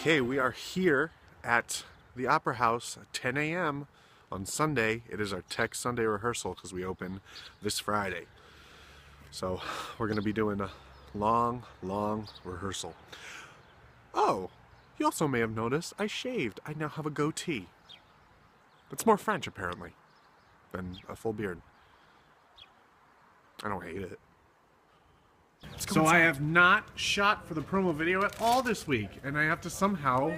Okay, we are here at the Opera House at 10 a.m. on Sunday. It is our Tech Sunday rehearsal because we open this Friday. So we're going to be doing a long rehearsal. Oh, you also may have noticed I shaved. I now have a goatee. It's more French apparently than a full beard. I don't hate it. So I have not shot for the promo video at all this week, and I have to somehow...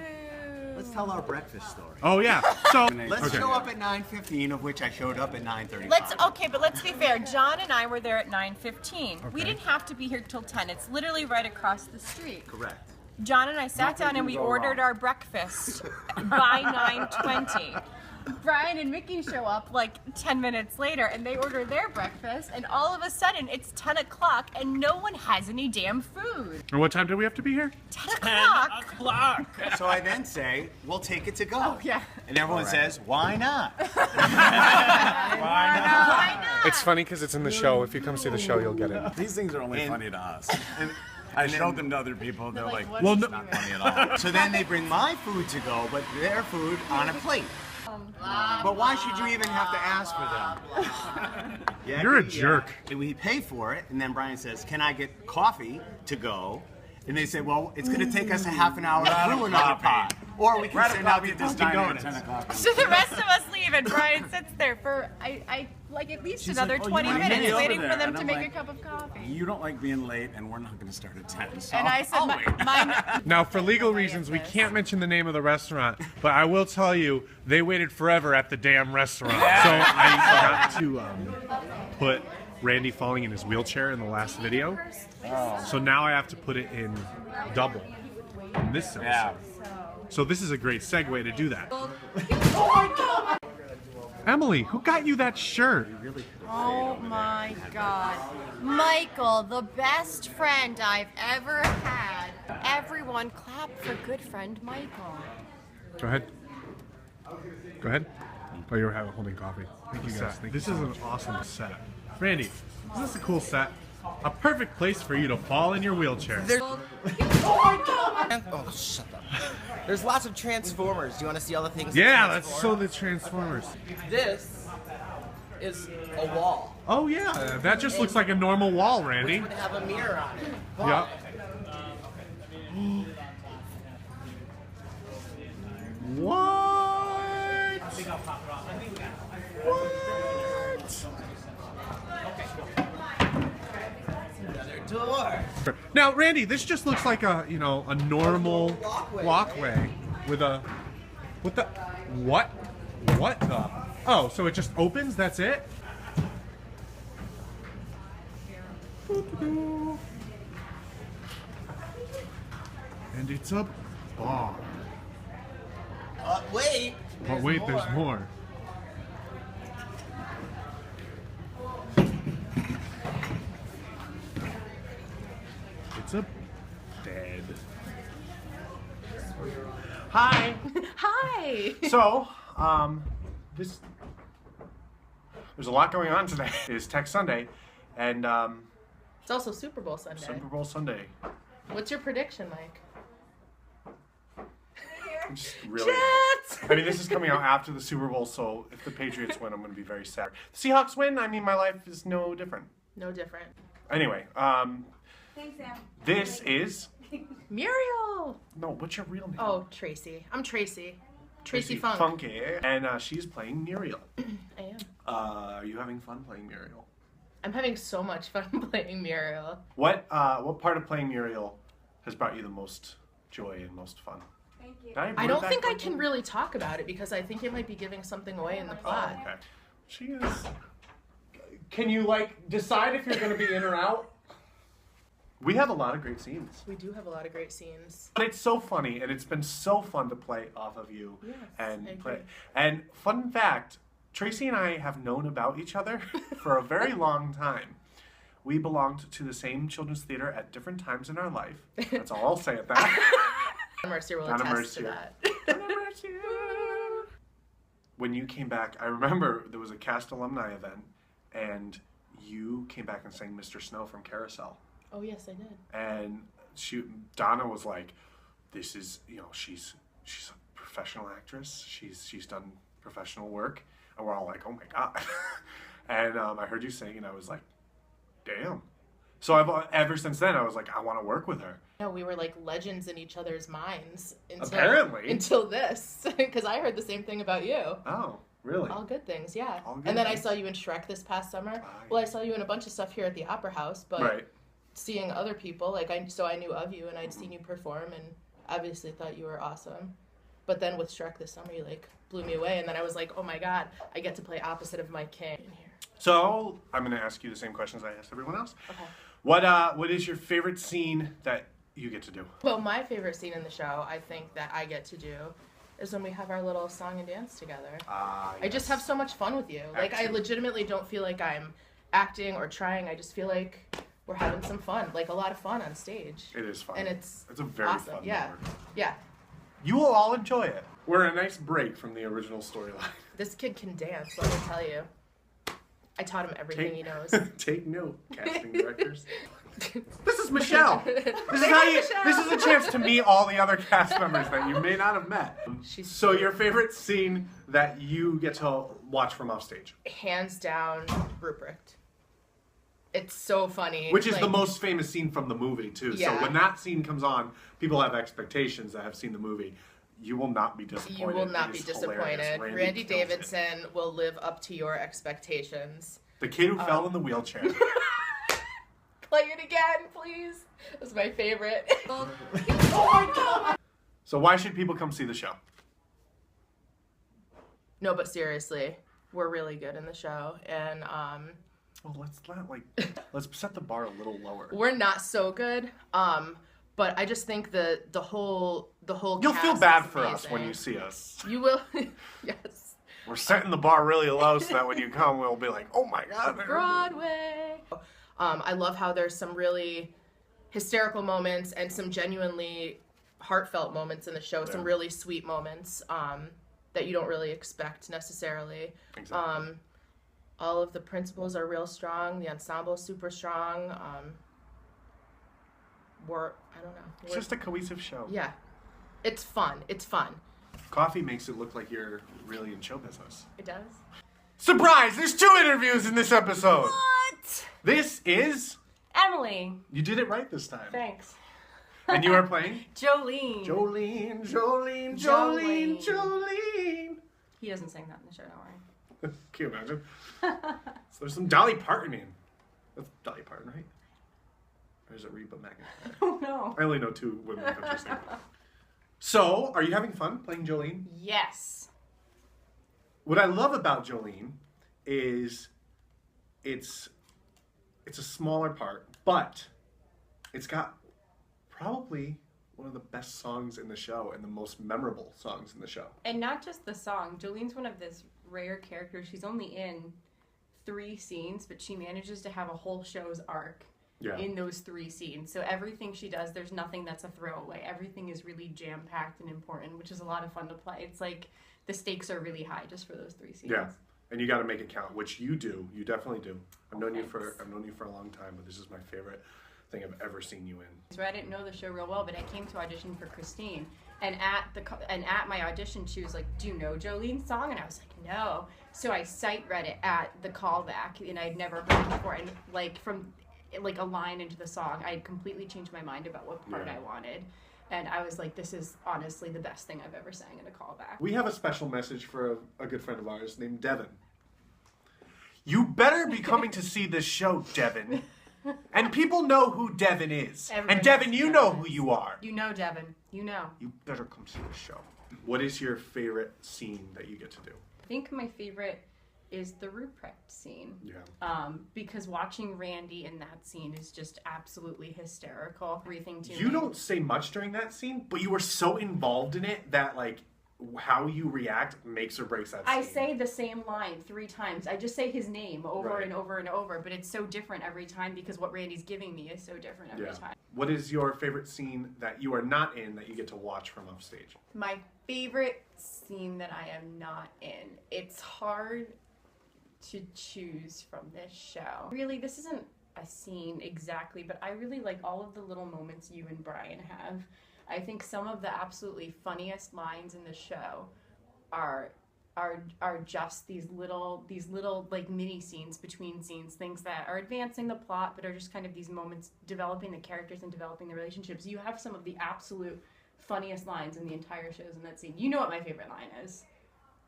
Let's tell our breakfast story. Oh yeah, so... Let's show up at 9:15, of which I showed up at 9:35. But let's be fair. John and I were there at 9:15. Okay. We didn't have to be here till 10. It's literally right across the street. Correct. John and I sat down and we ordered our breakfast by 9:20. Brian and Mickey show up like 10 minutes later and they order their breakfast, and all of a sudden it's 10 o'clock and no one has any damn food. And what time do we have to be here? 10 o'clock. 10 o'clock. So I then say, we'll take it to go. Oh, yeah. And everyone says, why not? Why not? It's funny because it's in the show. If you come see the show, you'll get it. These things are only funny to us. I showed them to other people. They're like, well, it's no, not funny at all. So then they bring my food to go, but their food on a plate. But why should you even have to ask for them? Yeah, you're a jerk. We pay for it, and then Brian says, can I get coffee to go? And they say, well, it's going to take us a half an hour to brew another pot. Or we can send out the this Dunkin' diner at Donuts. 10 o'clock. So the rest of us leave and Brian sits there for like at least another 20 minutes waiting for them to make a cup of coffee. You don't like being late, and we're not going to start at 10. So And I said, mine. Now, for legal reasons, we can't mention the name of the restaurant, but I will tell you, they waited forever at the damn restaurant. So I forgot to put Randy falling in his wheelchair in the last video. So now I have to put it in double in this episode. Yeah. So this is a great segue to do that. Emily, who got you that shirt? Oh my God. Michael, the best friend I've ever had. Everyone clap for good friend Michael. Go ahead. Go ahead. Oh, you're holding coffee. Thank you guys. This is an awesome set. Randy, is this a cool set? A perfect place for you to fall in your wheelchair. Oh, shut up. There's lots of Transformers. Do you want to see all the things? Yeah, let's show the Transformers. This is a wall. Oh yeah, that just looks like a normal wall, Randy. It would have a mirror on it. Yep. What? What? Door. Now, Randy, this just looks like a a normal walkway with a what the oh, so it just opens? That's it? And it's a bar. Wait. But wait, there's more. It's a bed. Hi. Hi. So, there's a lot going on today. It's Tech Sunday, and It's also Super Bowl Sunday. Super Bowl Sunday. What's your prediction, Mike? I'm just really. I mean, this is coming out after the Super Bowl, so if the Patriots win, I'm going to be very sad. The Seahawks win, I mean, my life is no different. No different. Anyway, this is... Muriel! No, what's your real name? Oh, Tracy. I'm Tracy. Tracy Funk. Funky, and she's playing Muriel. I am. Are you having fun playing Muriel? I'm having so much fun playing Muriel. What part of playing Muriel has brought you the most joy and most fun? Thank you. I don't think I can really talk about it because I think it might be giving something away in the plot. Okay. She is... Can you, decide if you're going to be in or out? We have a lot of great scenes. We do have a lot of great scenes. But it's so funny, and it's been so fun to play off of you. Yes, and I play. agree. And fun fact, Tracy and I have known about each other for a very long time. We belonged to the same children's theater at different times in our life. That's all I'll say at that. Mercier will Donna attest to Mercier. that. When you came back, I remember there was a cast alumni event, and you came back and sang Mr. Snow from Carousel. Oh, yes, I did. And Donna was like, this is, you know, she's a professional actress. She's done professional work, and we're all like, oh my god. And I heard you sing, and I was like, damn. So ever since then I was like, I want to work with her. No, we were like legends in each other's minds Apparently. until this, because I heard the same thing about you. Oh, really? All good things, yeah. All good and then things. I saw you in Shrek this past summer. Ah, Well, I saw you in a bunch of stuff here at the Opera House, but Right. seeing other people, like I knew of you and I'd seen you perform and obviously thought you were awesome. But then with Shrek this summer, you like blew me away, and then I was like, oh my god, I get to play opposite of my king in here. So I'm gonna ask you the same questions I asked everyone else. Okay. What is your favorite scene that you get to do? Well, my favorite scene in the show, I think that I get to do, is when we have our little song and dance together. I just have so much fun with you. Like, I legitimately don't feel like I'm acting or trying. I just feel like we're having some fun, like a lot of fun on stage. It is fun. And it's a very awesome. fun Yeah. number. Yeah. You will all enjoy it. We're a nice break from the original storyline. This kid can dance, let me tell you. I taught him everything he knows. Take note, casting directors. This is Michelle. This is Michelle. This is a chance to meet all the other cast members that you may not have met. She's So your favorite scene that you get to watch from offstage, hands down Ruprecht. It's so funny. which is like, the most famous scene from the movie too. Yeah. So when that scene comes on, people have expectations that have seen the movie. You will not be disappointed. You will not It be is disappointed. hilarious. Randy kills it. Davidson will live up to your expectations. The kid who fell in the wheelchair. Play it again, please. That's my favorite. So why should people come see the show? No, but seriously, we're really good in the show, and Well, let's set the bar a little lower. we're not so good. But I just think the whole You'll cast feel bad is for us when amazing. you see us. You will. Yes. We're setting the bar really low so that when you come, we'll be like, oh my god. Broadway. I love how there's some really hysterical moments and some genuinely heartfelt moments in the show. Some Yeah. really sweet moments that you don't really expect necessarily. Exactly. All of the principals are real strong. The ensemble is super strong. I don't know. It's just a cohesive show. Yeah. It's fun. It's fun. Coffee makes it look like you're really in show business. It does. Surprise! There's 2 interviews in this episode. What? This is. Emily. You did it right this time. Thanks. And you are playing Jolene. Jolene. He doesn't sing that in the show, don't worry. Can you imagine? So there's some Dolly Parton in. That's Dolly Parton, right? Or is it Reba McEntire? Oh no. I only know 2 women country singers. So, are you having fun playing Jolene? Yes. What I love about Jolene is it's a smaller part, but it's got probably one of the best songs in the show and the most memorable songs in the show. And not just the song. Jolene's one of this rare characters. She's only in 3 scenes, but she manages to have a whole show's arc in those 3 scenes. So everything she does, there's nothing that's a throwaway. Everything is really jam-packed and important, which is a lot of fun to play. It's like the stakes are really high just for those 3 scenes. Yeah. And you got to make it count, which you do. You definitely do. I've known you Thanks. for a long time, but this is my favorite thing I've ever seen you in. So I didn't know the show real well, but I came to audition for Christine, and at my audition, she was like, "Do you know Jolene's song?" And I was like, "No." So I sight read it at the callback, and I'd never heard it before. And from a line into the song, I had completely changed my mind about what part I wanted. And I was like, this is honestly the best thing I've ever sang in a callback. We have a special message for a good friend of ours named Devin. You better be coming to see this show, Devin. And people know who Devin is. Everybody And Devin, knows you who know Devin who is. you are. You know, Devin. You know. You better come see the show. What is your favorite scene that you get to do? I think my favorite is the Ruprecht scene. Yeah. Because watching Randy in that scene is just absolutely hysterical. Everything to You me. don't say much during that scene, but you were so involved in it that, like, how you react makes or breaks that scene. I say the same line 3 times. I just say his name over Right. and over and over, but it's so different every time because what Randy's giving me is so different every time. What is your favorite scene that you are not in that you get to watch from offstage? My favorite scene that I am not in. It's hard to choose from this show. Really, this isn't a scene exactly, but I really like all of the little moments you and Brian have. I think some of the absolutely funniest lines in the show are just these little like mini scenes between scenes, things that are advancing the plot but are just kind of these moments developing the characters and developing the relationships. You have some of the absolute funniest lines in the entire shows in that scene. You know what my favorite line is?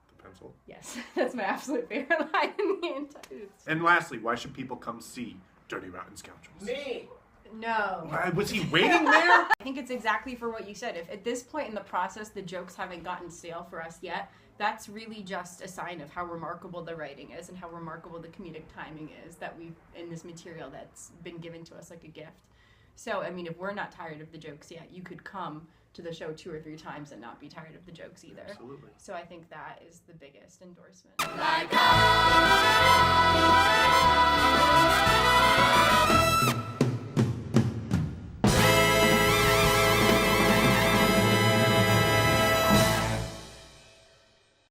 The pencil. Yes, that's my absolute favorite line in the entire. And lastly, why should people come see Dirty Rotten Scoundrels? Me. No. Was he waiting there? I think it's exactly for what you said. If at this point in the process the jokes haven't gotten stale for us yet, that's really just a sign of how remarkable the writing is and how remarkable the comedic timing is that we've in this material that's been given to us like a gift. So, I mean, if we're not tired of the jokes yet, you could come to the show 2 or 3 times and not be tired of the jokes either. Absolutely. So I think that is the biggest endorsement.